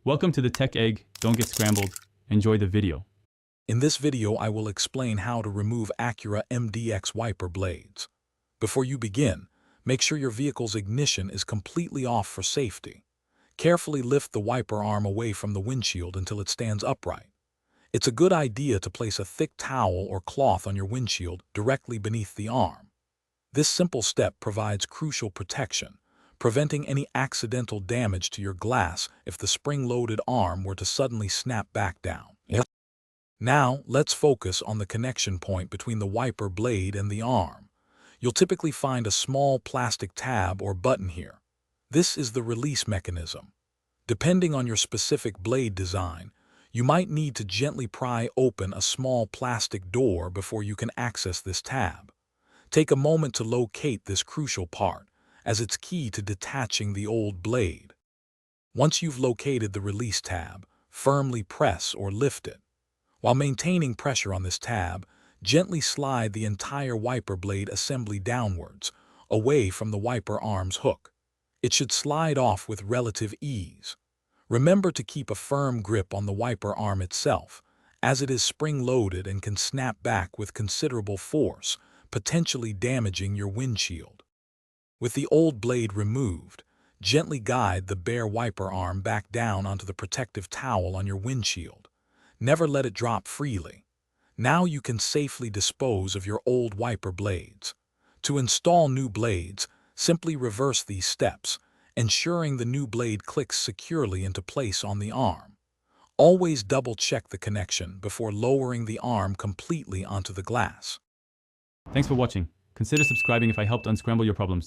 Welcome to the Tech Egg. Don't get scrambled. Enjoy the video. In this video, I will explain how to remove Acura MDX wiper blades. Before you begin, make sure your vehicle's ignition is completely off for safety. Carefully lift the wiper arm away from the windshield until it stands upright. It's a good idea to place a thick towel or cloth on your windshield directly beneath the arm. This simple step provides crucial protection, preventing any accidental damage to your glass if the spring-loaded arm were to suddenly snap back down. Now, let's focus on the connection point between the wiper blade and the arm. You'll typically find a small plastic tab or button here. This is the release mechanism. Depending on your specific blade design, you might need to gently pry open a small plastic door before you can access this tab. Take a moment to locate this crucial part, as it's key to detaching the old blade. Once you've located the release tab, firmly press or lift it. While maintaining pressure on this tab, gently slide the entire wiper blade assembly downwards, away from the wiper arm's hook. It should slide off with relative ease. Remember to keep a firm grip on the wiper arm itself, as it is spring-loaded and can snap back with considerable force, potentially damaging your windshield. With the old blade removed, gently guide the bare wiper arm back down onto the protective towel on your windshield. Never let it drop freely. Now you can safely dispose of your old wiper blades. To install new blades, simply reverse these steps, ensuring the new blade clicks securely into place on the arm. Always double-check the connection before lowering the arm completely onto the glass. Thanks for watching. Consider subscribing if I helped unscramble your problems.